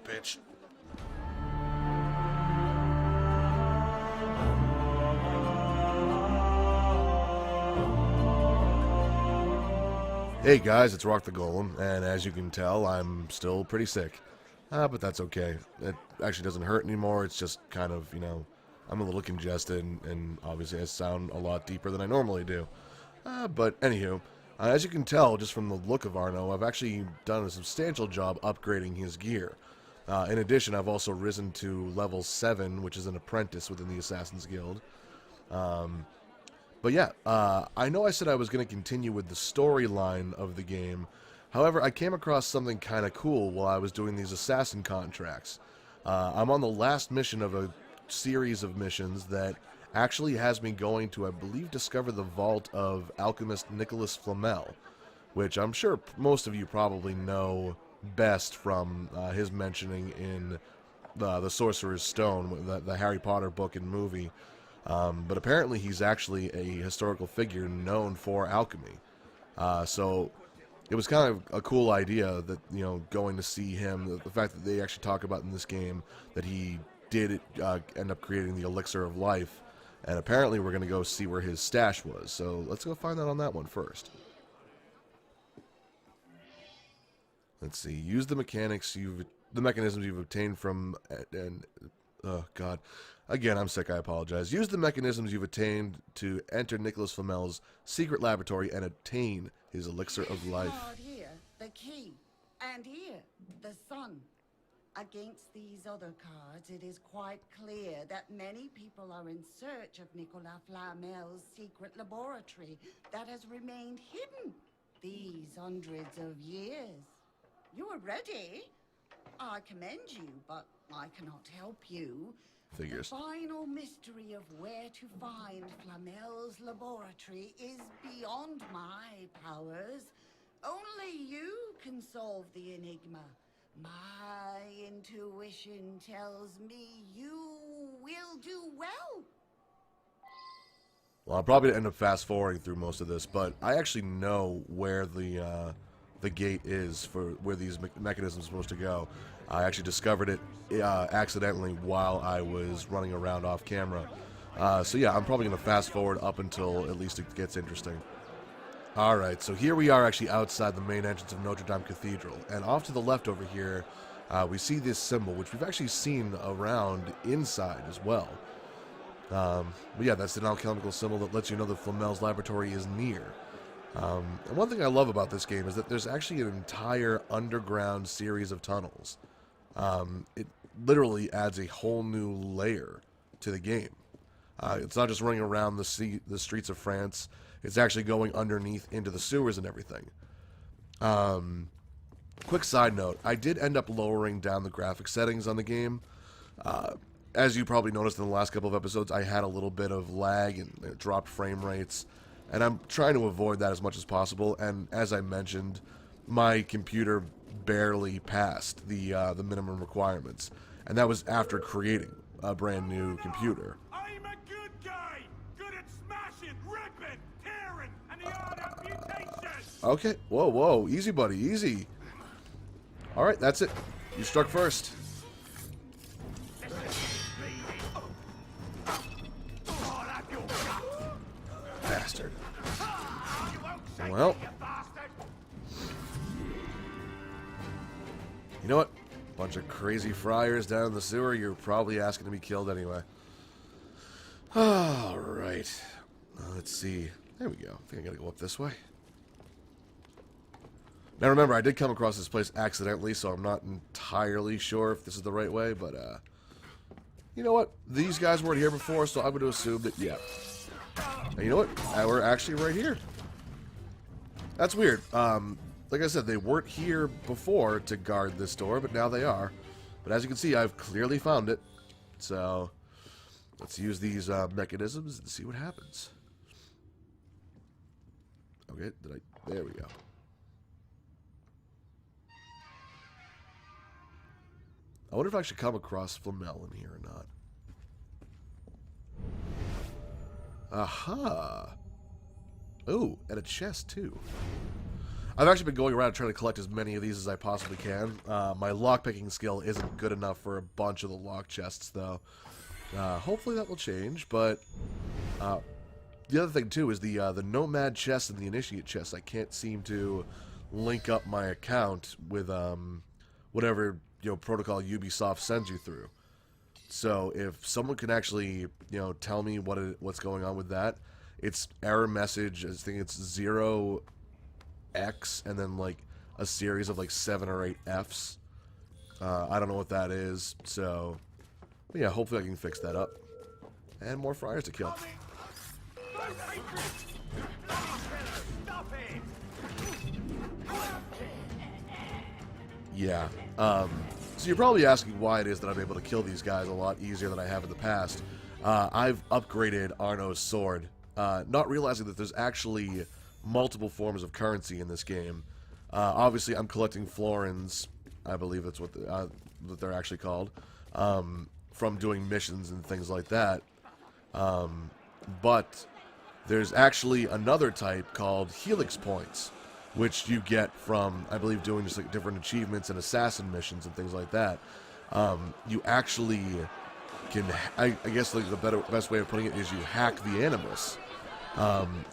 bitch. Hey guys, it's RockTheGolem, and as you can tell, I'm still pretty sick. But that's okay. It actually doesn't hurt anymore, it's just kind of, I'm a little congested, and obviously I sound a lot deeper than I normally do. But anywho, as you can tell just from the look of Arno, I've actually done a substantial job upgrading his gear. In addition, I've also risen to level 7, which is an apprentice within the Assassin's Guild. But yeah, I know I said I was going to continue with the storyline of the game. However, I came across something kind of cool while I was doing these assassin contracts. I'm on the last mission of a series of missions that actually has me going to, I believe, discover the vault of alchemist Nicholas Flamel, which I'm sure most of you probably know best from his mentioning in the Sorcerer's Stone, the Harry Potter book and movie. But apparently he's actually a historical figure known for alchemy. So it was kind of a cool idea that, going to see him, the fact that they actually talk about in this game that he did end up creating the elixir of life, and apparently we're going to go see where his stash was. So let's go find out on that one first. Let's see. Use the mechanisms you've obtained from oh god. Again, I'm sick, I apologize. Use the mechanisms you've attained to enter Nicholas Flamel's secret laboratory and obtain his elixir of life. Card here, the key, and here, the sun. Against these other cards, it is quite clear that many people are in search of Nicolas Flamel's secret laboratory that has remained hidden these hundreds of years. You are ready. I commend you, but I cannot help you. Figures. The final mystery of where to find Flamel's laboratory is beyond my powers. Only you can solve the enigma. My intuition tells me you will do well. Well, I'll probably end up fast-forwarding through most of this, but I actually know where the gate is for where these mechanisms are supposed to go. I actually discovered it accidentally while I was running around off camera. So yeah, I'm probably going to fast forward up until at least it gets interesting. Alright, so here we are actually outside the main entrance of Notre Dame Cathedral. And off to the left over here, we see this symbol, which we've actually seen around inside as well. But yeah, that's an alchemical symbol that lets you know that Flamel's laboratory is near. And one thing I love about this game is that there's actually an entire underground series of tunnels. It literally adds a whole new layer to the game. It's not just running around the streets of France. It's actually going underneath into the sewers and everything. Quick side note, I did end up lowering down the graphic settings on the game. As you probably noticed in the last couple of episodes, I had a little bit of lag and it dropped frame rates. And I'm trying to avoid that as much as possible. And as I mentioned, my computer barely passed the minimum requirements. And that was after creating a brand new computer. I'm a good guy! Good at smashing, ripping, tearing, and the art of mutation! Okay, whoa, easy buddy, easy. Alright, that's it. You struck first. Bastard. Well, you know what? Bunch of crazy friars down in the sewer. You're probably asking to be killed anyway. Alright. Let's see. There we go. I think I gotta go up this way. Now remember, I did come across this place accidentally, so I'm not entirely sure if this is the right way, but, you know what? These guys weren't here before, so I'm going to assume that, yeah. And you know what? We're actually right here. That's weird. Like I said, they weren't here before to guard this door, but now they are. But as you can see, I've clearly found it. So, let's use these mechanisms and see what happens. Okay, there we go. I wonder if I should come across Flamel in here or not. Aha! Ooh, and a chest too. I've actually been going around trying to collect as many of these as I possibly can. My lockpicking skill isn't good enough for a bunch of the lock chests, though. Hopefully that will change, but the other thing, too, is the Nomad chest and the Initiate chest. I can't seem to link up my account with whatever, protocol Ubisoft sends you through. So if someone can actually, tell me what's going on with that, it's error message. I think it's 0X and then like a series of like 7 or 8 Fs. I don't know what that is. So, but yeah, hopefully I can fix that up. And more friars to kill. Yeah. So you're probably asking why it is that I'm able to kill these guys a lot easier than I have in the past. I've upgraded Arno's sword, not realizing that there's actually multiple forms of currency in this game. Obviously, I'm collecting florins, I believe that's what they're actually called, from doing missions and things like that. But there's actually another type called helix points, which you get from, I believe, doing just like different achievements and assassin missions and things like that. You actually can, I guess like the best way of putting it is you hack the Animus.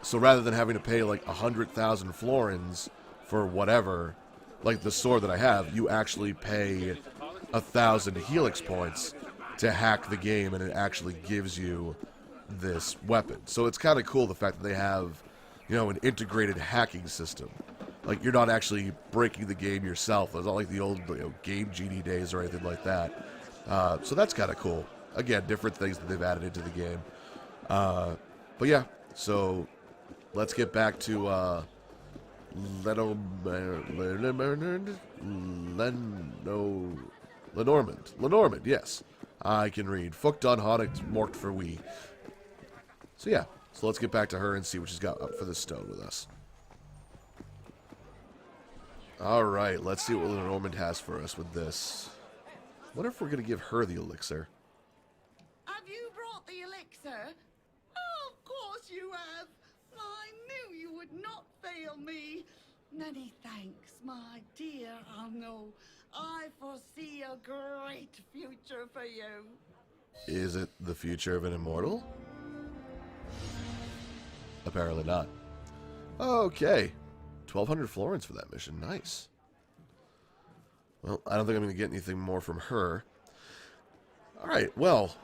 So rather than having to pay like 100,000 florins for whatever, like the sword that I have, you actually pay 1,000 helix points to hack the game, and it actually gives you this weapon. So it's kind of cool the fact that they have, an integrated hacking system. Like, you're not actually breaking the game yourself. It's not like the old Game Genie days or anything like that. So that's kind of cool. Again, different things that they've added into the game. But yeah, so let's get back to Lenormand, yes. I can read. Fuck Don Honict, Morkt for we. So yeah, so let's get back to her and see what she's got up for the stone with us. Alright, let's see what Lenormand has for us with this. What if we're going to give her the elixir? Have you brought the elixir? Oh, of course you have. I knew you would not fail me. Many thanks, my dear Arno. I foresee a great future for you. Is it the future of an immortal? Apparently not. Okay. 1,200 florins for that mission. Nice. Well, I don't think I'm going to get anything more from her. Alright, well,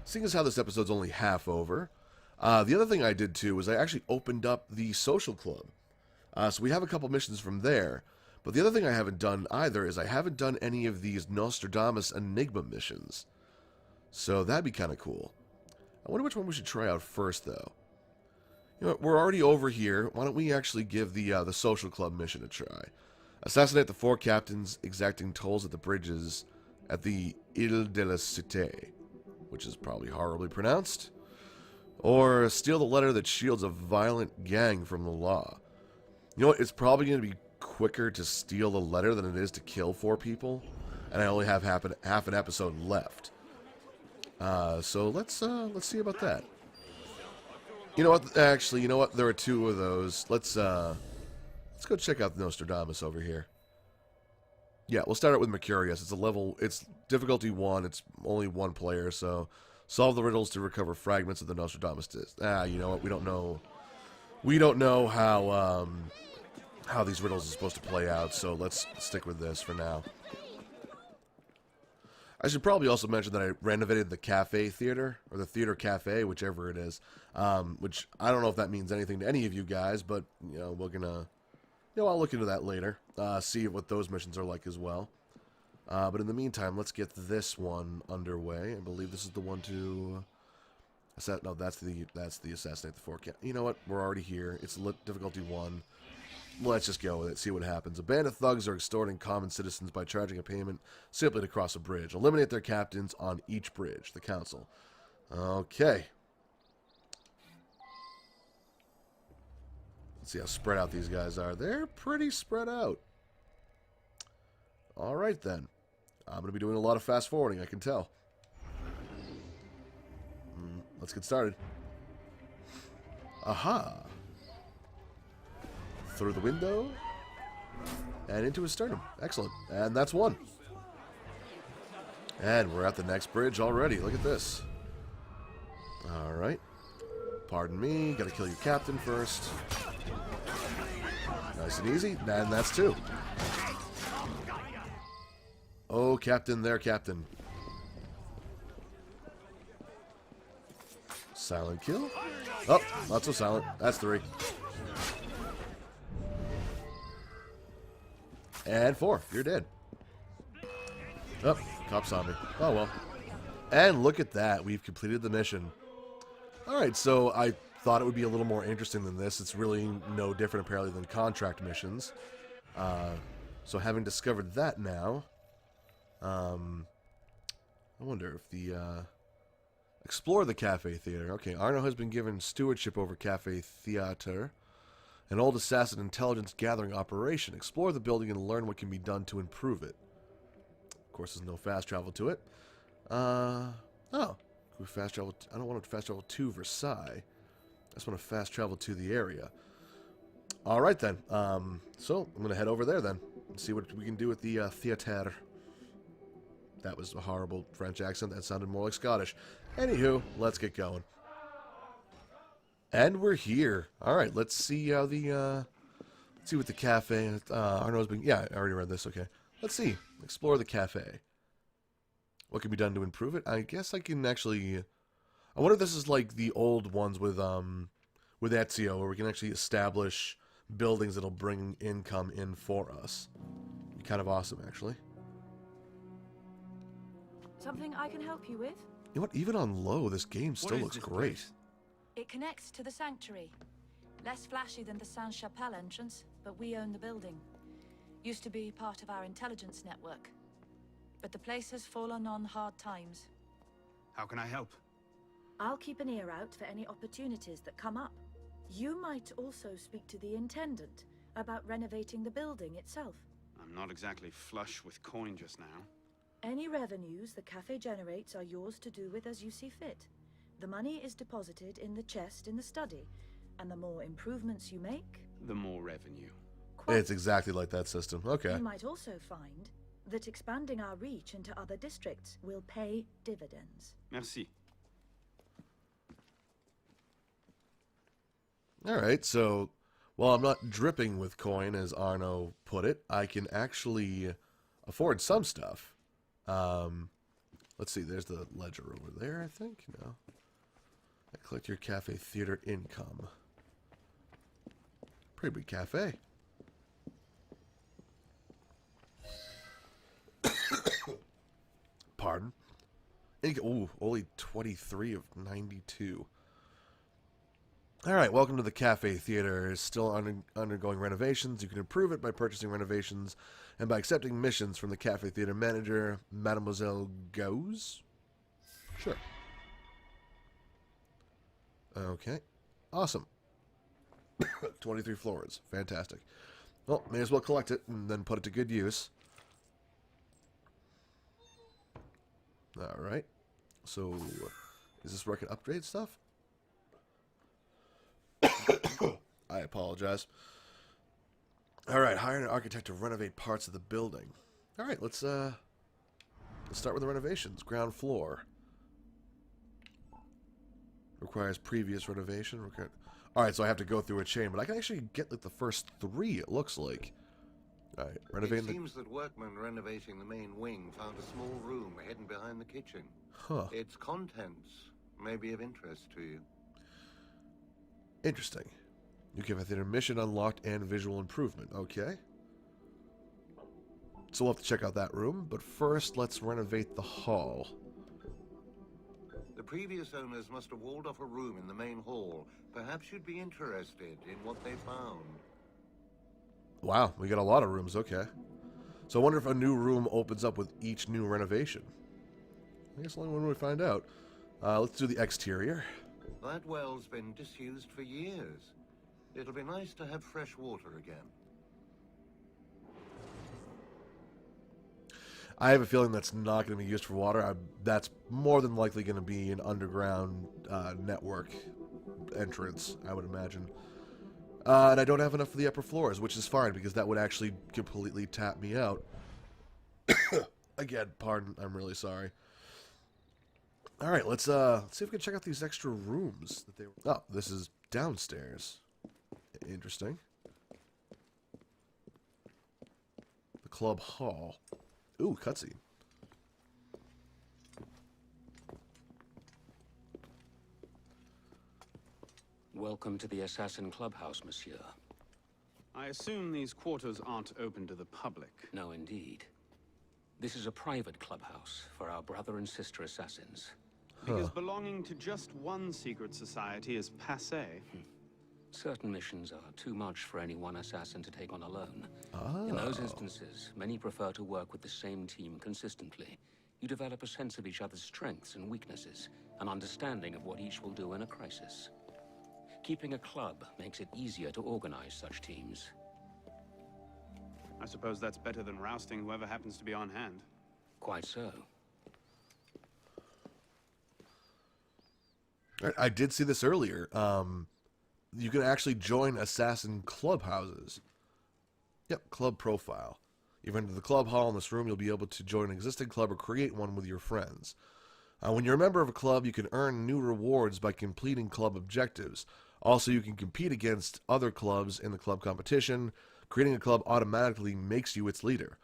seeing as how this episode's only half over, the other thing I did too was I actually opened up the social club. So we have a couple missions from there. But the other thing I haven't done either is I haven't done any of these Nostradamus Enigma missions. So that'd be kind of cool. I wonder which one we should try out first, though. You know what, we're already over here. Why don't we actually give the social club mission a try? Assassinate the 4 captains, exacting tolls at the bridges at the Ile de la Cité, which is probably horribly pronounced. Or steal the letter that shields a violent gang from the law. You know what, it's probably going to be quicker to steal the letter than it is to kill 4 people. And I only have half an episode left. So let's see about that. You know what? Actually, you know what? There are 2 of those. Let's go check out Nostradamus over here. Yeah, we'll start out with Mercurius. It's difficulty 1. It's only 1 player, so solve the riddles to recover fragments of the Nostradamus disc. You know what? We don't know. We don't know how these riddles are supposed to play out, so let's stick with this for now. I should probably also mention that I renovated the cafe theater, or the theater cafe, whichever it is, which I don't know if that means anything to any of you guys, but, we're gonna, I'll look into that later, see what those missions are like as well. But in the meantime, let's get this one underway. I believe this is the one to... No, that's the assassinate the 4 captains. You know what? We're already here. It's difficulty 1. Let's just go with it, see what happens. A band of thugs are extorting common citizens by charging a payment simply to cross a bridge. Eliminate their captains on each bridge. The council. Okay. Let's see how spread out these guys are. They're pretty spread out. Alright then. I'm going to be doing a lot of fast forwarding, I can tell. Let's get started. Aha. through the window and into his sternum. Excellent. And that's one. And we're at the next bridge already. Look at this. Alright. Pardon me. Gotta kill your captain first. Nice and easy. And that's two. Oh, captain there, captain. Silent kill. Oh, not so silent. That's three. And four. You're dead. Oh, cop saw me. Oh, well. And look at that. We've completed the mission. Alright, so I thought it would be a little more interesting than this. It's really no different, apparently, than contract missions. So having discovered that now, I wonder if the... Explore the Cafe Theater. Okay, Arno has been given stewardship over Cafe Theater, an old assassin intelligence gathering operation. Explore the building and learn what can be done to improve it. Of course, there's no fast travel to it. Oh. We fast travel. I don't want to fast travel to Versailles. I just want to fast travel to the area. Alright then. So, I'm going to head over there then and see what we can do with the theater. That was a horrible French accent. That sounded more like Scottish. Anywho, let's get going. And we're here. Alright, let's see how the, let's see what the cafe, Arno's been, yeah, I already read this, okay. Let's see. Explore the cafe. What can be done to improve it? I guess I can actually, I wonder if this is like the old ones with Ezio, where we can actually establish buildings that'll bring income in for us. Be kind of awesome, actually. Something I can help you with? You know what? Even on low, this game still looks great. It connects to the sanctuary. Less flashy than the Sainte-Chapelle entrance, but we own the building. Used to be part of our intelligence network. But the place has fallen on hard times. How can I help? I'll keep an ear out for any opportunities that come up. You might also speak to the Intendant about renovating the building itself. I'm not exactly flush with coin just now. Any revenues the cafe generates are yours to do with as you see fit. The money is deposited in the chest in the study, and the more improvements you make, The more revenue. It's exactly like that system. Okay. You might also find that expanding our reach into other districts will pay dividends. Merci. Alright, so while I'm not dripping with coin, as Arno put it, I can actually afford some stuff. Let's see, there's the ledger over there, I think. No. Collect your cafe theater income. Pretty big cafe. Pardon? Ooh, only 23 of 92. Alright, welcome to the Cafe Theater. It's still undergoing renovations. You can improve it by purchasing renovations and by accepting missions from the Cafe Theater manager, Mademoiselle Goes. Sure. Okay. Awesome. 23 floors. Fantastic. Well, may as well collect it and then put it to good use. Alright. So, is this where I can upgrade stuff? I apologize. Alright, hire an architect to renovate parts of the building. Alright, let's start with the renovations. Ground floor. Requires previous renovation. Alright, so I have to go through a chain, but I can actually get like the first three, it looks like. Alright, renovating It seems that workmen renovating the main wing found a small room hidden behind the kitchen. Huh. Its contents may be of interest to you. Interesting. You give a theater mission unlocked and visual improvement. Okay. So we'll have to check out that room, but first let's renovate the hall. The previous owners must have walled off a room in the main hall. Perhaps you'd be interested in what they found. Wow, we got a lot of rooms, okay. So I wonder if a new room opens up with each new renovation. I guess only when we find out. Let's do the exterior. That well's been disused for years. It'll be nice to have fresh water again. I have a feeling that's not going to be used for water. That's more than likely going to be an underground network entrance, I would imagine. And I don't have enough for the upper floors, which is fine, because that would actually completely tap me out. Again, pardon, I'm really sorry. Alright, let's see if we can check out these extra rooms that they were... Oh, this is downstairs. Interesting. The club hall. Ooh, cutscene. Welcome to the Assassin Clubhouse, monsieur. I assume these quarters aren't open to the public. No, indeed. This is a private clubhouse for our brother and sister assassins. Because belonging to just one secret society is passé. Certain missions are too much for any one assassin to take on alone. In those instances, many prefer to work with the same team consistently. You develop a sense of each other's strengths and weaknesses, an understanding of what each will do in a crisis. Keeping a club makes it easier to organize such teams. I suppose that's better than rousting whoever happens to be on hand. Quite so. I did see this earlier. You can actually join assassin clubhouses. Yep, club profile. You've entered the club hall in this room. You'll be able to join an existing club or create one with your friends. When you're a member of a club, you can earn new rewards by completing club objectives. Also, you can compete against other clubs in the club competition. Creating a club automatically makes you its leader.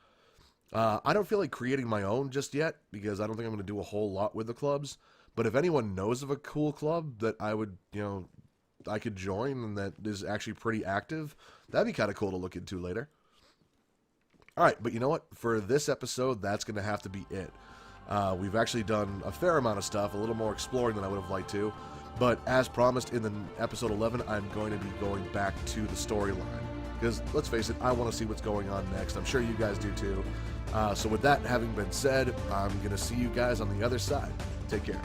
I don't feel like creating my own just yet, because I don't think I'm going to do a whole lot with the clubs. But if anyone knows of a cool club that I would, I could join and that is actually pretty active, that'd be kind of cool to look into later. Alright, but you know what? For this episode, that's going to have to be it. We've actually done a fair amount of stuff, a little more exploring than I would have liked to. But as promised in the episode 11, I'm going to be going back to the storyline. Because, let's face it, I want to see what's going on next. I'm sure you guys do too. So with that having been said, I'm going to see you guys on the other side. Take care.